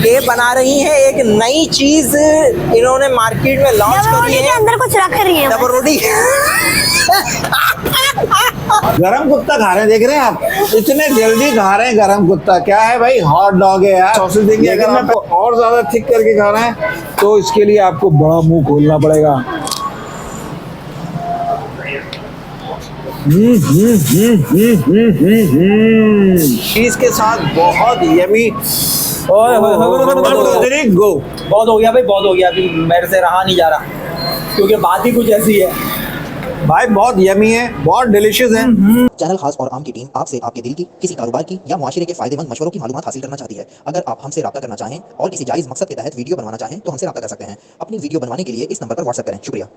ये बना रही हैं एक नई चीज, इन्होंने मार्केट में लॉन्च करी है। अंदर कुछ रख रही है डबल रोटी। गरम कुत्ता खा रहे हैं, देख रहे हैं आप, इतने जल्दी खा रहे हैं गरम कुत्ता। क्या है भाई, हॉट डॉग है यार। सॉसेज देंगे, अगर आपको और ज्यादा थिक करके खा रहे हैं तो इसके लिए आपको बड़ा मुंह खोलना पड़ेगा। चीज के साथ बहुत यमी। गो बहुत हो गया भाई, बहुत हो गया। अभी मेरे से रहा नहीं जा रहा क्योंकि बात ही कुछ ऐसी है भाई, बहुत यमी है, बहुत डिलीशियस है। चैनल खास और आम की टीम आपसे आपके दिल की, किसी कारोबार की या मुआशरे के फायदेमंद मशवरों की मालूमात हासिल करना चाहती है। अगर आप हमसे राब्ता करना चाहें और किसी जायज मकसद के तहत वीडियो बनवाना चाहें तो हमसे राब्ता कर सकते हैं। अपनी वीडियो बनवाने के लिए इस नंबर पर व्हाट्सएप करें। शुक्रिया।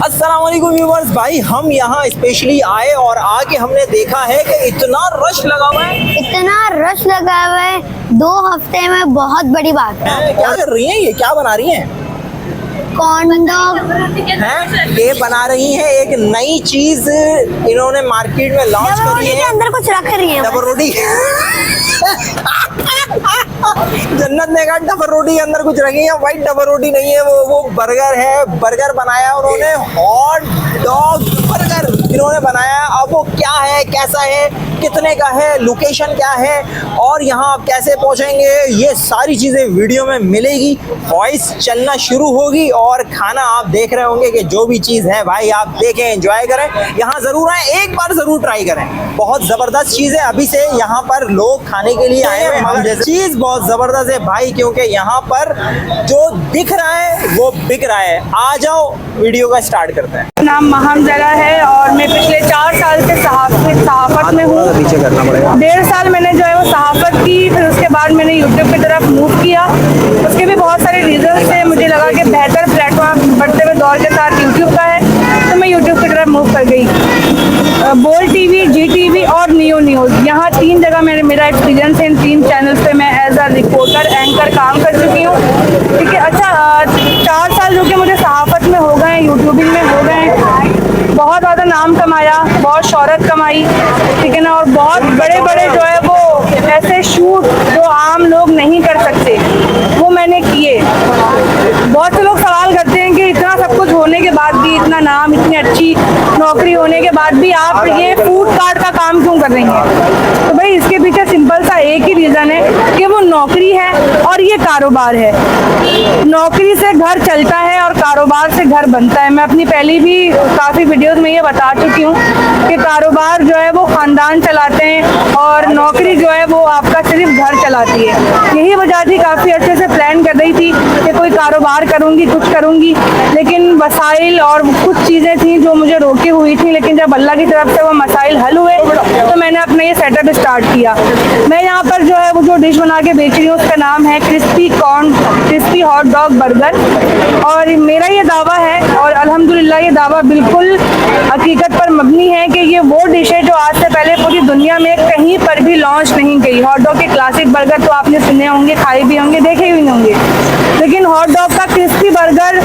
अस्सलाम वालेकुम व्यूअर्स। भाई हम यहाँ स्पेशली आए और आके हमने देखा है कि इतना रश लगा हुआ है। इतना रश लगा हुआ है 2 हफ्ते में, बहुत बड़ी बात है। क्या कर रही हैं ये, क्या बना रही हैं? कॉर्न डॉग हैं? ये बना रही हैं एक नई चीज, इन्होंने मार्केट में लॉन्च करी है। अंदर कुछ रख रही है डबल रोटी। जन्नत ने कहा डबल रोटी के अंदर कुछ रखी है। भाई डबल रोटी नहीं है, वो बर्गर है। बर्गर बनाया उन्होंने, हॉट डॉग बर्गर इन्होंने बनाया। अब वो क्या है, कैसा है, कितने का है, लोकेशन क्या है और यहाँ आप कैसे पहुँचेंगे, ये सारी चीज़ें वीडियो में मिलेगी। वॉइस चलना शुरू होगी और खाना आप देख रहे होंगे कि जो भी चीज़ है भाई आप देखें, एंजॉय करें। यहाँ ज़रूर आए, एक बार ज़रूर ट्राई करें। बहुत ज़बरदस्त चीज़ है। अभी से यहाँ पर लोग खाने के लिए आए हैं, मगर चीज़ बहुत ज़बरदस्त है भाई, क्योंकि यहाँ पर जो दिख रहा है वो बिक रहा है। आ जाओ, वीडियो का स्टार्ट करते हैं। नाम महम जरा है और मैं पिछले 4 साल से सहाफत में हूँ। पीछे करना पड़ेगा। 1.5 साल मैंने जो है वो सहाफत की, फिर उसके बाद मैंने यूट्यूब की तरफ मूव किया। उसके भी बहुत सारे रीजन थे। मुझे लगा कि बेहतर प्लेटफॉर्म बढ़ते हुए दौर के साथ यूट्यूब का है, तो मैं यूट्यूब की तरफ मूव कर गई। बोल्ड टीवी, जी टीवी और नियो न्यूज़, यहाँ 3 जगह मेरा एक्सपीरियंस है। इन 3 चैनल्स पे मैं एज अ रिपोर्टर, एंकर काम कर चुकी हूँ। ठीक है। अच्छा, 4 साल जो कि मुझे सहाफत में हो गए, यूट्यूबिंग में हो गए, बहुत ज़्यादा नाम कमाया, बहुत शोहरत कमाई, ठीक है ना। और बहुत बड़े बड़े जो है वो ऐसे शूट जो आम लोग नहीं कर सकते वो मैंने किए। बहुत से लोग सवाल करते हैं कि इतना सब कुछ होने के बाद भी, इतना नाम, इतनी अच्छी नौकरी होने के बाद भी आप ये फूड कार्ट का काम क्यों कर रही हैं? तो भाई इसके पीछे सिंपल सा एक ही रीज़न है कि वो नौकरी है और ये कारोबार है। नौकरी से घर चलता है और कारोबार से घर बनता है। मैं अपनी पहली भी काफ़ी वीडियोस में ये बता चुकी हूँ कि कारोबार जो है वो ख़ानदान चलाते हैं और नौकरी जो है वो आपका सिर्फ घर चलाती है। यही वजह थी, काफ़ी अच्छे से प्लान कर रही थी कि कोई कारोबार करूँगी, कुछ करूँगी, लेकिन वसाइल और कुछ चीज़ें थी जो मुझे रोकी हुई थी। लेकिन जब अल्लाह की तरफ से वो मसाइल हल हुए तो मैंने अपना ये सेटअप स्टार्ट किया। मैं यहाँ पर जो है वो जो डिश बना के बेच रही हूँ उसका नाम है क्रिस्पी हॉट डॉग बर्गर। और मेरा ये दावा है और अल्हम्दुलिल्लाह ये दावा बिल्कुल हकीकत पर मबनी है कि ये वो डिश है जो आज से पहले पूरी दुनिया में कहीं पर भी लॉन्च नहीं गई। हॉट डॉग के क्लासिक बर्गर तो आपने सुने होंगे, खाए भी होंगे, देखे भी होंगे, लेकिन हॉट डॉग का क्रिस्पी बर्गर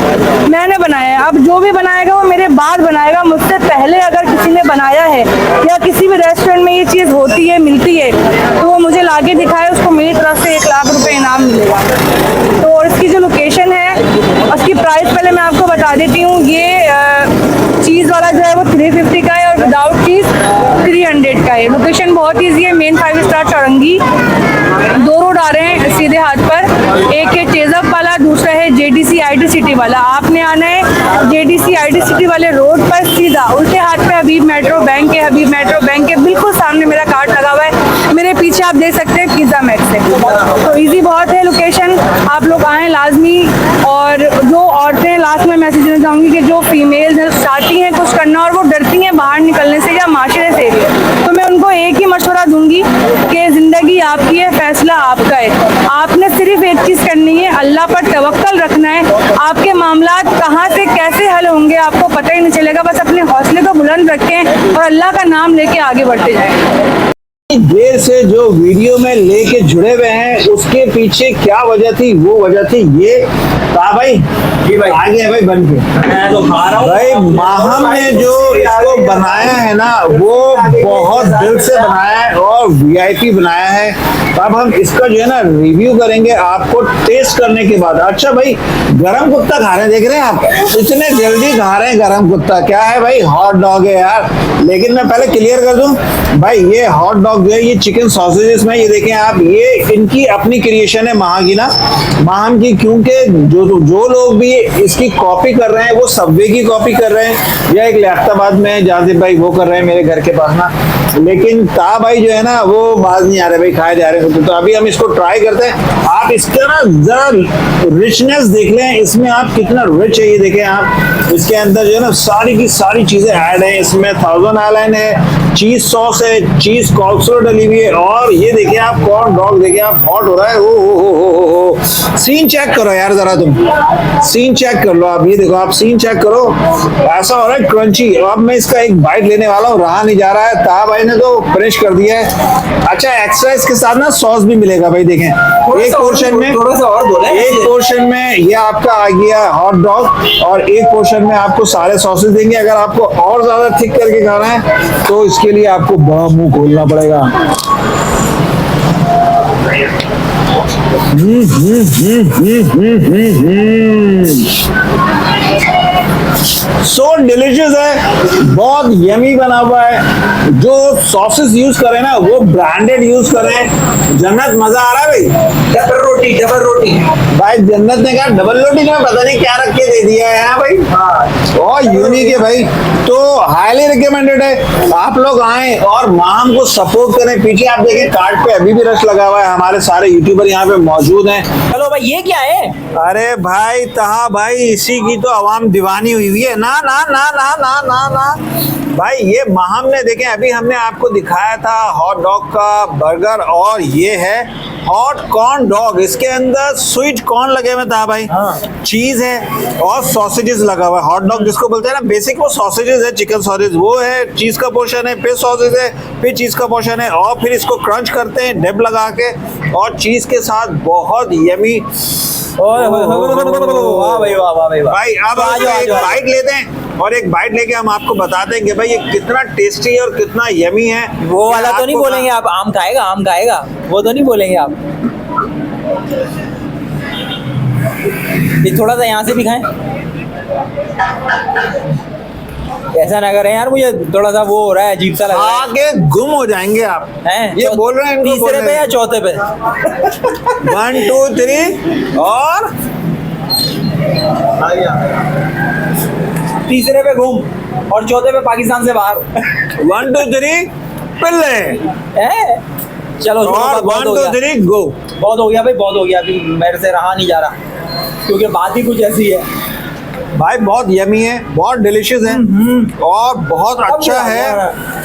मैंने बनाया है। अब जो भी बनाएगा वो मेरे बाद बनाएगा। मुझसे पहले अगर किसी ने बनाया है या किसी भी रेस्टोरेंट में ये चीज़ होती है, मिलती है, तो वो मुझे लाके दिखाए, उसको मेरी तरफ से 1 लाख रुपए इनाम मिलेगा। तो और इसकी जो लोकेशन है, उसकी प्राइस पहले मैं आपको बता देती हूँ। ये चीज़ वाला जो है वो 350 का है और विदाउट चीज़ 300 का है। लोकेशन बहुत ईजी है, मेन 5 स्टार चौरंगी। 2 रोड आ रहे हैं सीधे हाथ पर, एक है चेजअप वाला, दूसरा है JDC IT सिटी वाला। आपने आना है JDC IT सिटी वाले रोड पर, सीधा उल्टे हाथ पे हबीब मेट्रो बैंक है। हबीब मेट्रो बैंक के बिल्कुल सामने मेरा कार्ड लगा हुआ है। मेरे पीछे आप देख सकते हैं पिज़्ज़ा मैक्स है। तो इजी बहुत है लोकेशन, आप लोग आएँ लाजमी। और जो औरतें, लास्ट में मैसेज देना चाहूँगी कि जो फीमेल्स हैं, चाहती हैं कुछ करना और वो डरती हैं बाहर निकलने से या माशरे से, तो मैं उनको एक ही मशवरा दूंगी कि ज़िंदगी आपकी है, फैसला आपका है। आपने सिर्फ एक चीज़ करनी है, अल्लाह पर तवक्कल रखना है। आपके मामलात कहाँ से कैसे हल होंगे आपको पता ही नहीं चलेगा। बस अपने हौसले को बुलंद रखें और अल्लाह का नाम लेके आगे बढ़ते जाएं। देर से जो वीडियो में लेके जुड़े हुए हैं उसके पीछे क्या वजह थी, वो वजह थी ये। कहा भाई जी भाई, आगे है भाई बन के मैं तो खा रहा हूँ भाई। माहम ने जो इसको बनाया है ना वो बहुत दिल से बनाया है और वीआईपी बनाया है। अब हम इसका जो है ना रिव्यू करेंगे आपको टेस्ट करने के बाद। अच्छा भाई, गरम कुत्ता खा रहे हैं, देख रहे हैं आप, इतने जल्दी खा रहे हैं गरम कुत्ता। क्या है भाई, हॉट डॉग है यार। लेकिन मैं पहले क्लियर कर दूं भाई, ये हॉट डॉग जो है ये चिकन सॉसेजेस में, ये देखें आप, ये इनकी अपनी क्रिएशन है माहम की ना, माहम की। क्योंकि जो लोग भी इसकी कॉपी कर रहे हैं वो सबवे की कॉपी कर रहे हैं, या एक लियाकताबाद में जाजिब भाई वो कर रहे हैं मेरे घर के पास ना। लेकिन ता भाई जो है ना वो बाज नहीं आ रहे भाई, खाए जा रहे हैं। तो अभी हम इसको ट्राई करते हैं। आप इसका ना जरा रिचनेस देख लें, इसमें आप कितना रिच है ये देखें आप। इसके अंदर जो है ना सारी की सारी चीजें ऐड हैं। इसमें थाउजेंड आइलैंड है, चीज सॉस है, चीज कॉक्सरो डली हुई है, और ये देखिए आप कॉर्न डॉग देखिए आप, हॉट हो रहा है। ओ सीन चेक करो यार जरा, तुम सीन चेक कर लो आप। ये देखो आप सीन चेक करो, ऐसा हो रहा है क्रंची। अब मैं इसका एक बाइट लेने वाला हूँ, रहा नहीं जा रहा है। ता भाई ने तो फिनिश कर दिया है। अच्छा, एक्स्ट्रा इसके साथ ना सॉस भी मिलेगा भाई, देखें एक पोर्शन में, थोड़ा सा और दो ना। एक पोर्शन में ये आपका आ गया हॉट डॉग, और एक पोर्शन में आपको सारे सॉसेस देंगे। अगर आपको और ज्यादा थिक करके खाना है तो इसके लिए आपको बड़ा मुंह खोलना पड़ेगा। सो डिलीशियस है, बहुत यमी बना हुआ है। जो सॉसेस यूज करें ना वो ब्रांडेड यूज करें। जन्नत, मजा आ रहा है भाई। डबल रोटी, डबल रोटी भाई जन्नत ने कहा डबल रोटी में पता नहीं क्या रख के दे दिया है हाँ भाई। हाँ, और यूनिक है भाई, तो हाईली रिकमेंडेड है। आप लोग आए और माहम को सपोर्ट करें। पीछे आप देखें कार्ड पे अभी भी रश लगा हुआ है, हमारे सारे यूट्यूबर यहाँ पे मौजूद हैं। चलो भाई, ये क्या है? अरे भाई तहा भाई, इसी की तो आवाम दीवानी हुई हुई है ना ना ना ना ना ना ना भाई। ये माहम ने देखें, अभी हमने आपको दिखाया था हॉट डॉग का बर्गर, और ये है हॉट कॉर्न डॉग। इसके अंदर स्वीट कॉर्न लगे हुए था भाई, चीज है और सॉसेजेस लगा हुआ है। हॉट डॉग जिसको बोलते हैं ना, बेसिक वो सॉसेजेस है, चिकन सॉसेज वो है, चीज का पोर्शन है, फिर सॉसेज है, फिर चीज का पोर्शन है, और फिर इसको क्रंच करते हैं डिप लगा के और चीज के साथ। बहुत यमी। वाह भाई, वाह वाह भाई, वाह। भाई अब आ जाओ, आ एक जाओ। बाइट लेते हैं, और एक बाइट लेके हम आपको बताते हैं कि भाई ये कितना टेस्टी है और कितना यमी है। वो वाला तो नहीं आपको बोलेंगे आप, आम खाएगा, आम खाएगा, वो तो नहीं बोलेंगे आप। ये थोड़ा सा यहाँ से भी खाएं, ऐसा ना करें यार, मुझे थोड़ा सा वो हो रहा है, अजीब सा लग रहा है। आगे गुम हो जाएंगे आप। हैं? ये बोल रहे हैं, इनको बोल तीसरे रहे पे या हैं। चौथे पे? 1 2 3 और तीसरे पे घूम और चौथे पे पाकिस्तान से बाहर। 1 2 3 पिल्ले, हैं? चलो और बहुत 1 हो 2 गया, 3 गो। बहुत हो गया भाई, बहुत हो गया। अभी मेरे से रहा नहीं जा रहा, क्योंकि बात ही कुछ ऐसी है। भाई बहुत यमी है, बहुत डिलीशियस है, और बहुत अच्छा है।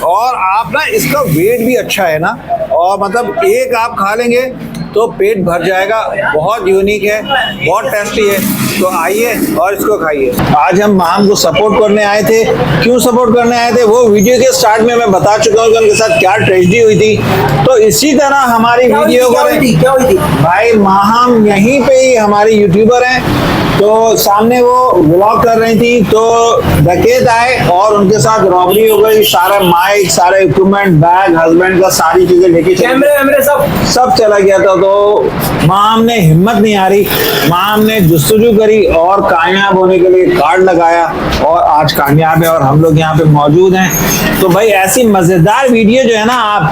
और आप ना इसका वेट भी अच्छा है ना, और मतलब एक आप खा लेंगे तो पेट भर जाएगा। बहुत यूनिक है, बहुत टेस्टी है। तो आइए और इसको खाइए। आज हम माहम को सपोर्ट करने आए थे। क्यों सपोर्ट करने आए थे वो वीडियो के स्टार्ट में मैं बता चुका हूँ कि उनके साथ क्या ट्रेजेडी हुई थी। तो इसी तरह हमारी वीडियो क्या हुई थी? भाई माहम यहीं पे ही हमारी यूट्यूबर हैं, तो सामने वो व्लॉग कर रही थी, तो डकैत आए और उनके साथ रॉबरी हो गई। सारा माइक, सारे इक्विपमेंट, बैग, हस्बैंड का सारी चीजें लेके कैमरे वैमरे सब चला गया था। तो माम ने हिम्मत नहीं हारी, माम ने जुस्तजू करी और कामयाब होने के लिए कार्ड लगाया, और आज कामयाब है और हम लोग यहाँ पे मौजूद हैं। तो भाई ऐसी मजेदार वीडियो जो है ना आप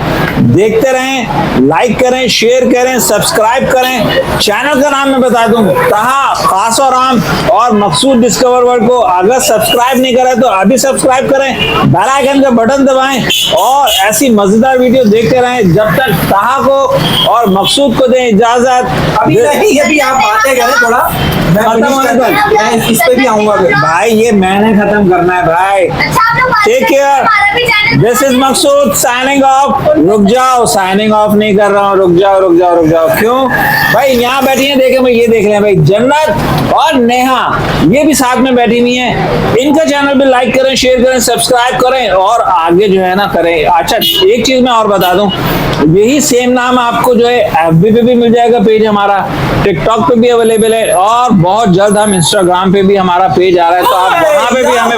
देखते रहें, लाइक करें, शेयर करें, सब्सक्राइब करें। चैनल का नाम मैं बता दूं, तहा खास और आम और मकसूद डिस्कवर वर्ल्ड को अगर सब्सक्राइब नहीं करें तो अभी सब्सक्राइब करें, बेल आइकन का बटन दबाएं और ऐसी मजेदार वीडियो देखते रहें। जब तक तहा को और मकसूद को दें इजाजत। अभी नहीं, अभी आप बातें करें थोड़ा, मैं खत्म होने तक। मैं इस पे भी आऊंगा फिर। भाई ये मैंने खत्म करना है भाई। Take care, this is Maqsood signing off. रुक जाओ, साइनिंग ऑफ नहीं कर रहा हूँ, रुक जाओ रुक जाओ रुक जाओ। क्यों भाई, यहाँ बैठी है, देखे मैं ये देख रहे हैं भाई, जन्नत और नेहा ये भी साथ में बैठी हुई है। इनका चैनल भी लाइक करें, शेयर करें, सब्सक्राइब करें और आगे जो है ना करें। अच्छा एक चीज मैं और बता दूं, यही सेम नाम आपको जो है FB पे भी मिल जाएगा पेज हमारा, टिकटॉक पे भी अवेलेबल है और बहुत जल्द हम इंस्टाग्राम पे भी हमारा पेज आ रहा है, तो आप वहां पे भी हमें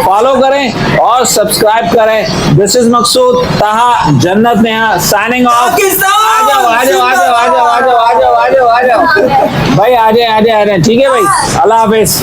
फॉलो करें और सब्सक्राइब करें। दिस इज मकसूद ताहा जन्नत नेहा साइनिंग ऑफ। आ जाओ भाई, आ जाए ठीक है भाई, अल्लाह हाफिज।